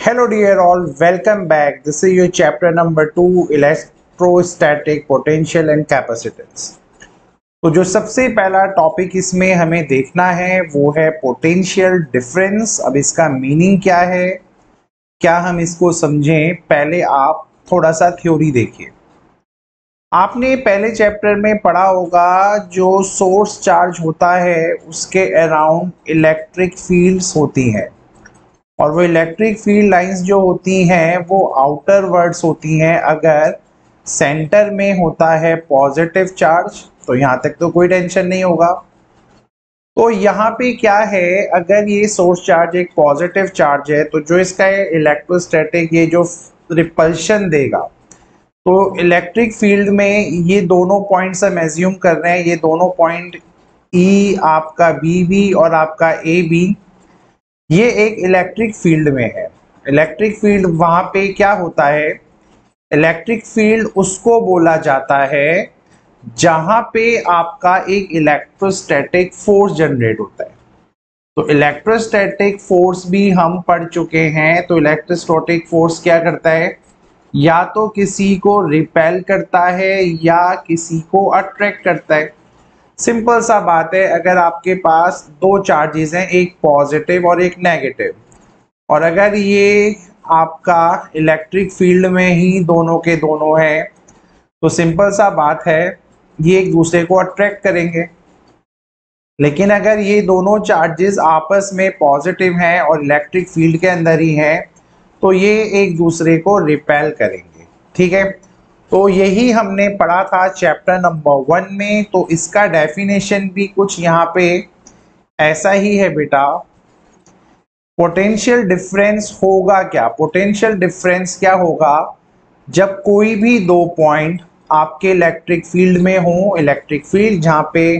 Hello dear all, welcome back. This is your chapter number 2 electrostatic potential and capacitance. तो जो सबसे पहला topic इसमें हमें देखना है वो है पोटेंशियल डिफरेंस। अब इसका मीनिंग क्या है, क्या हम इसको समझें, पहले आप थोड़ा सा थ्योरी देखिए। आपने पहले चैप्टर में पढ़ा होगा जो सोर्स चार्ज होता है उसके अराउंड इलेक्ट्रिक फील्ड्स होती हैं और वो इलेक्ट्रिक फील्ड लाइंस जो होती हैं वो आउटर वर्ड्स होती हैं। अगर सेंटर में होता है पॉजिटिव चार्ज तो यहाँ तक तो कोई टेंशन नहीं होगा। तो यहाँ पे क्या है, अगर ये सोर्स चार्ज एक पॉजिटिव चार्ज है तो जो इसका इलेक्ट्रोस्टैटिक ये जो रिपल्शन देगा तो इलेक्ट्रिक फील्ड में ये दोनों पॉइंट्स हम एज्यूम कर रहे हैं, ये दोनों पॉइंट ई आपका बी बी और आपका ए बी, ये एक इलेक्ट्रिक फील्ड में है। इलेक्ट्रिक फील्ड वहां पे क्या होता है, इलेक्ट्रिक फील्ड उसको बोला जाता है जहां पे आपका एक इलेक्ट्रोस्टैटिक फोर्स जनरेट होता है। तो इलेक्ट्रोस्टैटिक फोर्स भी हम पढ़ चुके हैं। तो इलेक्ट्रोस्टैटिक फोर्स क्या करता है, या तो किसी को रिपेल करता है या किसी को अट्रैक्ट करता है। सिंपल सा बात है, अगर आपके पास दो चार्जेस हैं, एक पॉजिटिव और एक नेगेटिव, और अगर ये आपका इलेक्ट्रिक फील्ड में ही दोनों के दोनों हैं तो सिंपल सा बात है ये एक दूसरे को अट्रैक्ट करेंगे। लेकिन अगर ये दोनों चार्जेस आपस में पॉजिटिव हैं और इलेक्ट्रिक फील्ड के अंदर ही हैं तो ये एक दूसरे को रिपेल करेंगे। ठीक है, तो यही हमने पढ़ा था चैप्टर नंबर 1 में। तो इसका डेफिनेशन भी कुछ यहाँ पे ऐसा ही है बेटा। पोटेंशियल डिफरेंस होगा क्या, पोटेंशियल डिफरेंस क्या होगा जब कोई भी दो पॉइंट आपके इलेक्ट्रिक फील्ड में हो, इलेक्ट्रिक फील्ड जहाँ पे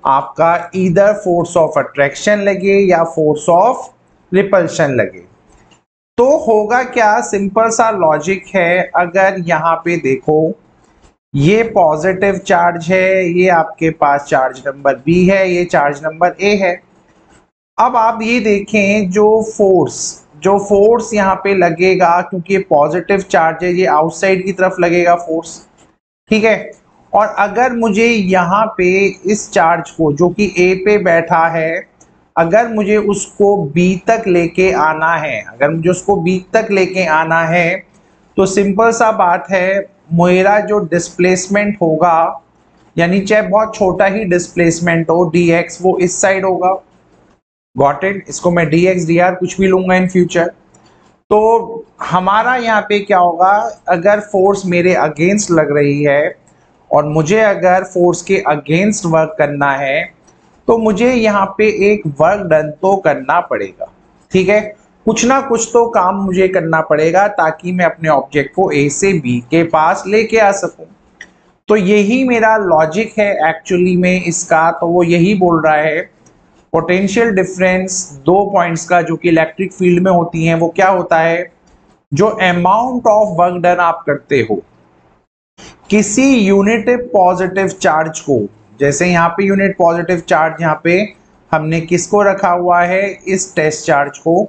आपका ईदर फोर्स ऑफ अट्रैक्शन लगे या फोर्स ऑफ रिपल्शन लगे। तो होगा क्या, सिंपल सा लॉजिक है। अगर यहाँ पे देखो ये पॉजिटिव चार्ज है, ये आपके पास चार्ज नंबर बी है, ये चार्ज नंबर ए है। अब आप ये देखें जो फोर्स यहाँ पे लगेगा, क्योंकि ये पॉजिटिव चार्ज है, ये आउटसाइड की तरफ लगेगा फोर्स। ठीक है, और अगर मुझे यहाँ पे इस चार्ज को जो कि ए पे बैठा है, अगर मुझे उसको बी तक लेके आना है, अगर मुझे उसको बी तक लेके आना है तो सिंपल सा बात है, मेरा जो डिस्प्लेसमेंट होगा, यानी चाहे बहुत छोटा ही डिस्प्लेसमेंट हो डी एक्स, वो इस साइड होगा। गॉट इट, इसको मैं डी एक्स डी आर कुछ भी लूंगा इन फ्यूचर। तो हमारा यहाँ पे क्या होगा, अगर फोर्स मेरे अगेंस्ट लग रही है और मुझे अगर फोर्स के अगेंस्ट वर्क करना है तो मुझे यहाँ पे एक वर्क डन तो करना पड़ेगा। ठीक है, कुछ ना कुछ तो काम मुझे करना पड़ेगा ताकि मैं अपने ऑब्जेक्ट को ए से बी के पास लेके आ सकूं। तो यही मेरा लॉजिक है एक्चुअली में इसका। तो वो यही बोल रहा है पोटेंशियल डिफरेंस दो पॉइंट्स का जो कि इलेक्ट्रिक फील्ड में होती हैं वो क्या होता है, जो अमाउंट ऑफ वर्क डन आप करते हो किसी यूनिट पॉजिटिव चार्ज को, जैसे यहाँ पे यूनिट पॉजिटिव चार्ज, यहाँ पे हमने किसको रखा हुआ है, इस टेस्ट चार्ज को।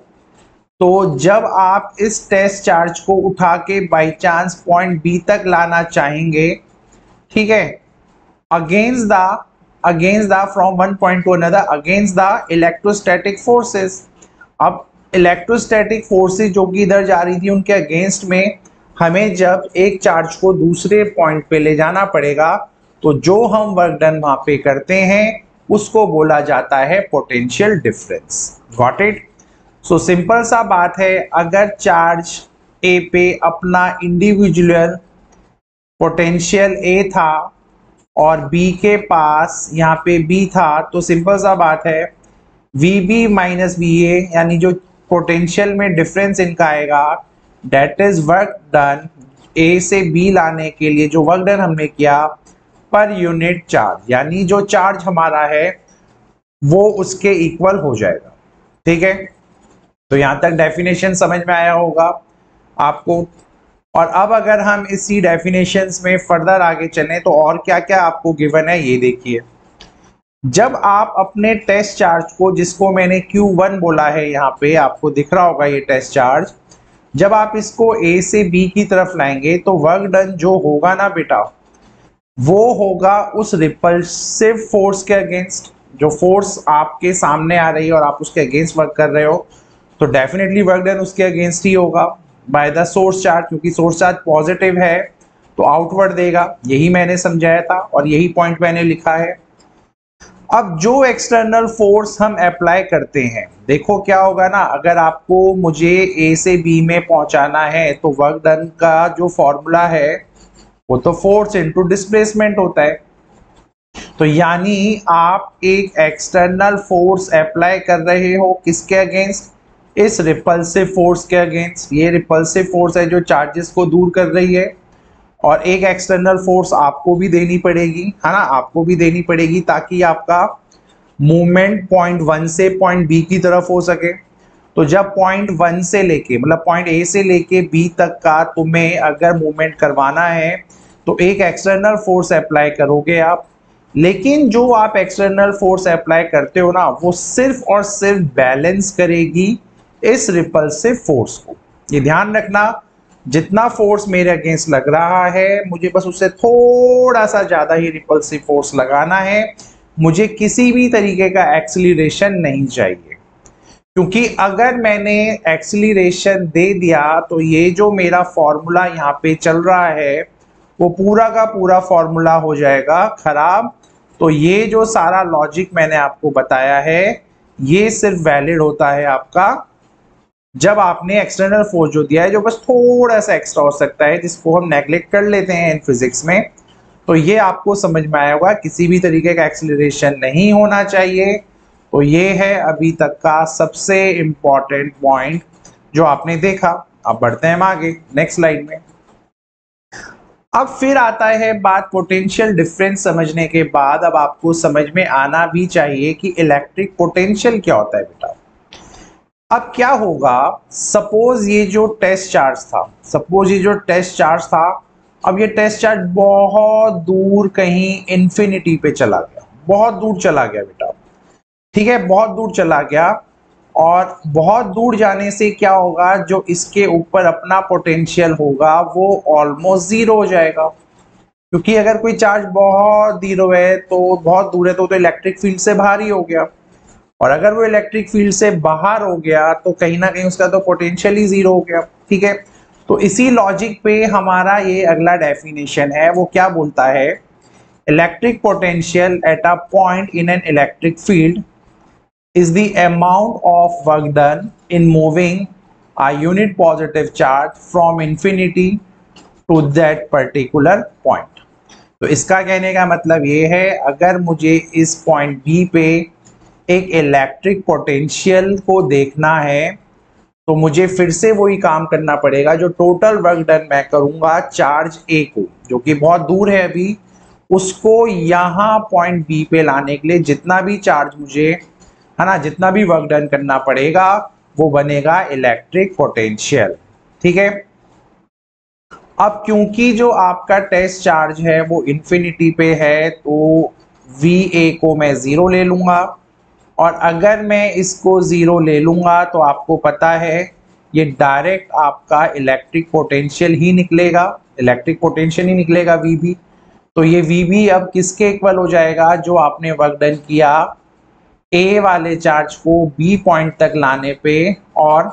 तो जब आप इस टेस्ट चार्ज को उठा के बाई चांस पॉइंट बी तक लाना चाहेंगे, ठीक है, against the from one point two another against the electrostatic forces. अब इलेक्ट्रोस्टैटिक फोर्सेस जो कि इधर जा रही थी उनके अगेंस्ट में हमें जब एक चार्ज को दूसरे पॉइंट पे ले जाना पड़ेगा तो जो हम वर्क डन वहां पे करते हैं उसको बोला जाता है potential difference. Got it. So simple सा बात है, अगर चार्ज ए पे अपना इंडिविजुअल पोटेंशियल ए था और बी के पास यहाँ पे बी था, तो सिंपल सा बात है वी बी माइनस बी ए, यानी जो पोटेंशियल में डिफरेंस इनका आएगा डेट इज वर्क डन ए से बी लाने के लिए, जो वर्क डन हमने किया पर यूनिट चार्ज, यानी जो चार्ज हमारा है वो उसके इक्वल हो जाएगा। ठीक है, तो यहां तक डेफिनेशन समझ में आया होगा आपको। और अब अगर हम इसी डेफिनेशंस में फर्दर आगे चलें तो और क्या क्या आपको गिवन है ये देखिए। जब आप अपने टेस्ट चार्ज को, जिसको मैंने Q1 बोला है, यहाँ पे आपको दिख रहा होगा ये टेस्ट चार्ज, जब आप इसको ए से बी की तरफ लाएंगे तो वर्क डन जो होगा ना बेटा, वो होगा उस रिपल्सिव फोर्स के अगेंस्ट। जो फोर्स आपके सामने आ रही है और आप उसके अगेंस्ट वर्क कर रहे हो, तो डेफिनेटली वर्क डन उसके अगेंस्ट ही होगा बाय द सोर्स चार्ज, क्योंकि सोर्स चार्ज पॉजिटिव है तो आउटवर्ड देगा। यही मैंने समझाया था और यही पॉइंट मैंने लिखा है। अब जो एक्सटर्नल फोर्स हम अप्लाई करते हैं, देखो क्या होगा ना, अगर आपको मुझे ए से बी में पहुंचाना है तो वर्क डन का जो फॉर्मूला है वो तो फोर्स इनटू डिस्प्लेसमेंट होता है। तो यानी आप एक एक्सटर्नल फोर्स अप्लाई कर रहे हो किसके अगेंस्ट, इस रिपल्सिव फोर्स के अगेंस्ट। ये रिपल्सिव फोर्स है जो चार्जेस को दूर कर रही है, और एक एक्सटर्नल फोर्स आपको भी देनी पड़ेगी, है ना, आपको भी देनी पड़ेगी ताकि आपका मूवमेंट पॉइंट 1 से पॉइंट बी की तरफ हो सके। तो जब पॉइंट 1 से लेके मतलब पॉइंट ए से लेके बी तक का तुम्हें अगर मूवमेंट करवाना है तो एक एक्सटर्नल फोर्स अप्लाई करोगे आप, लेकिन जो आप एक्सटर्नल फोर्स अप्लाई करते हो ना, वो सिर्फ और सिर्फ बैलेंस करेगी इस रिपल्सिव फोर्स को। ये ध्यान रखना, जितना फोर्स मेरे अगेंस्ट लग रहा है मुझे बस उससे थोड़ा सा ज्यादा ही रिपल्सिव फोर्स लगाना है, मुझे किसी भी तरीके का एक्सीलरेशन नहीं चाहिए। क्योंकि अगर मैंने एक्सीलरेशन दे दिया तो ये जो मेरा फॉर्मूला यहाँ पे चल रहा है वो पूरा का पूरा फॉर्मूला हो जाएगा खराब। तो ये जो सारा लॉजिक मैंने आपको बताया है ये सिर्फ वैलिड होता है आपका जब आपने एक्सटर्नल फोर्स जो दिया है, जो बस थोड़ा सा एक्स्ट्रा हो सकता है, जिसको हम नेग्लेक्ट कर लेते हैं इन फिजिक्स में। तो ये आपको समझ में आया होगा, किसी भी तरीके का एक्सीलरेशन नहीं होना चाहिए। तो ये है अभी तक का सबसे इंपॉर्टेंट पॉइंट जो आपने देखा। अब बढ़ते हैं हम आगे नेक्स्ट स्लाइड में। अब फिर आता है बात पोटेंशियल डिफरेंस समझने के बाद अब आपको समझ में आना भी चाहिए कि इलेक्ट्रिक पोटेंशियल क्या होता है बेटा। अब क्या होगा, सपोज ये जो टेस्ट चार्ज था, अब ये टेस्ट चार्ज बहुत दूर कहीं इंफिनिटी पे चला गया, बहुत दूर चला गया बेटा, ठीक है, बहुत दूर चला गया। और बहुत दूर जाने से क्या होगा, जो इसके ऊपर अपना पोटेंशियल होगा वो ऑलमोस्ट जीरो हो जाएगा। क्योंकि अगर कोई चार्ज बहुत दूर है तो इलेक्ट्रिक फील्ड से बाहर ही हो गया, और अगर वो इलेक्ट्रिक फील्ड से बाहर हो गया तो कहीं ना कहीं उसका तो पोटेंशियल ही जीरो हो गया, ठीक है। तो इसी लॉजिक पे हमारा ये अगला डेफिनेशन है, वो क्या बोलता है, electric potential at a point in an electric field is the amount of work done in moving a unit positive charge from infinity to that particular point। तो इसका कहने का मतलब ये है, अगर मुझे इस पॉइंट बी पे एक इलेक्ट्रिक पोटेंशियल को देखना है तो मुझे फिर से वही काम करना पड़ेगा जो टोटल वर्क डन मैं करूंगा चार्ज ए को, जो कि बहुत दूर है अभी, उसको यहाँ पॉइंट बी पे लाने के लिए जितना भी चार्ज मुझे, है ना, जितना भी वर्क डन करना पड़ेगा वो बनेगा इलेक्ट्रिक पोटेंशियल, ठीक है। अब क्योंकि जो आपका टेस्ट चार्ज है वो इंफिनिटी पे है तो वी ए को मैं जीरो ले लूंगा, और अगर मैं इसको जीरो ले लूंगा तो आपको पता है ये डायरेक्ट आपका इलेक्ट्रिक पोटेंशियल ही निकलेगा, वी बी। तो ये वी बी अब किसके इक्वल हो जाएगा, जो आपने वर्क डन किया ए वाले चार्ज को बी पॉइंट तक लाने पे और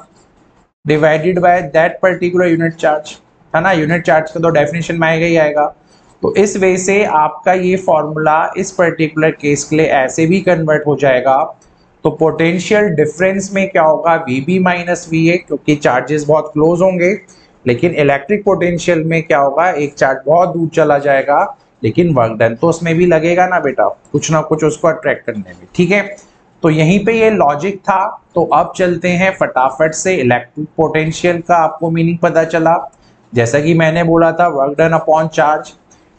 divided by that particular unit charge, है ना, यूनिट चार्ज का तो डेफिनेशन में आएगा ही आएगा। तो इस वे से आपका ये फॉर्मूला इस पर्टिकुलर केस के लिए ऐसे भी कन्वर्ट हो जाएगा। तो पोटेंशियल डिफरेंस में क्या होगा, V B minus V A, क्योंकि चार्जेस बहुत क्लोज होंगे। लेकिन इलेक्ट्रिक पोटेंशियल में क्या होगा, एक चार्ज बहुत दूर चला जाएगा लेकिन वर्क डन तो उसमें भी लगेगा ना बेटा, कुछ ना कुछ उसको अट्रैक्ट करने में, ठीक है। तो यहीं पे ये लॉजिक था। तो अब चलते हैं फटाफट से, इलेक्ट्रिक पोटेंशियल का आपको मीनिंग पता चला। जैसा कि मैंने बोला था, वर्क डन अपॉन चार्ज,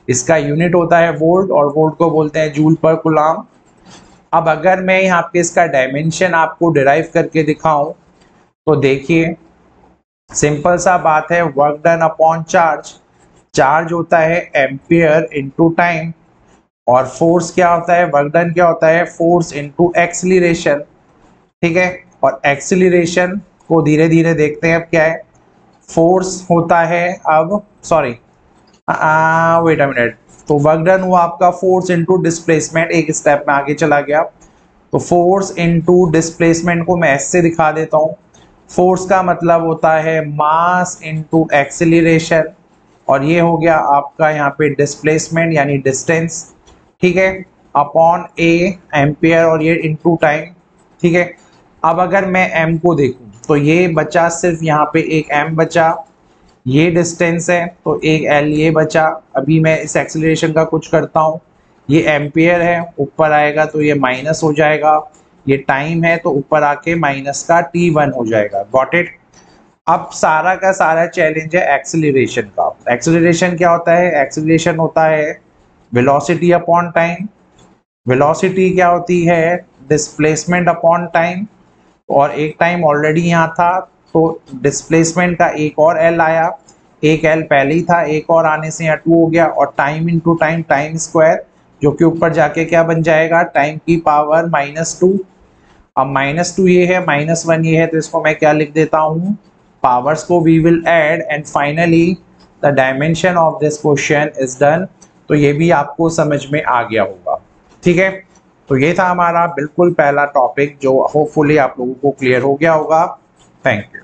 इसका यूनिट होता है वोल्ट, और वोल्ट को बोलते हैं जूल पर कूलम। अब अगर मैं यहाँ पे इसका डायमेंशन आपको डिराइव करके दिखाऊं तो देखिए, सिंपल सा बात है, वर्क डन अपॉन चार्ज होता है एम्पियर इनटू टाइम, और फोर्स क्या होता है, वर्क डन क्या होता है, फोर्स इनटू एक्सीलरेशन, ठीक है। और एक्सीलरेशन को धीरे धीरे देखते हैं अब क्या है, फोर्स होता है, अब सॉरी वेट अ मिनट, तो वर्क डन हुआ आपका फोर्स इनटू डिस्प्लेसमेंट, एक स्टेप में आगे चला गया। तो फोर्स इनटू डिस्प्लेसमेंट को मैं ऐसे दिखा देता हूँ। फोर्स का मतलब होता है मास इनटू एक्सेलरेशन, और ये हो गया आपका यहाँ पे डिस्प्लेसमेंट यानी डिस्टेंस, ठीक है, अपॉन ए एम्पियर, और ये इनटू टाइम, ठीक है। अब अगर मैं m को देखूं तो ये बचा सिर्फ यहाँ पे एक m बचा, ये डिस्टेंस है तो एक l ये बचा। अभी मैं इस एक्सेलरेशन का कुछ करता हूँ, ये एम्पियर है, ऊपर आएगा तो ये माइनस हो जाएगा, ये टाइम है तो ऊपर आके माइनस का t1 हो जाएगा। Got it. अब सारा का सारा चैलेंज है एक्सेलरेशन का। एक्सेलरेशन क्या होता है? एक्सेलरेशन होता है वेलोसिटी अपॉन टाइम। वेलोसिटी क्या होती है? Displacement upon time. और एक टाइम ऑलरेडी यहाँ था तो डिस्प्लेसमेंट का एक और एल आया, एक एल पहले ही था, एक और आने से यहाँ 2 हो गया, और time into time, time square, जो कि ऊपर जाके क्या बन जाएगा? टाइम की पावर -2। अब -2 ये है, -1 ये है, तो इसको मैं क्या लिख देता हूँ? पावर्स को we will add, and finally the dimension of this question is done. तो ये भी आपको समझ में आ गया होगा, ठीक है। तो ये था हमारा बिल्कुल पहला टॉपिक, जो होपफुली आप लोगों को क्लियर हो गया होगा। Thank you.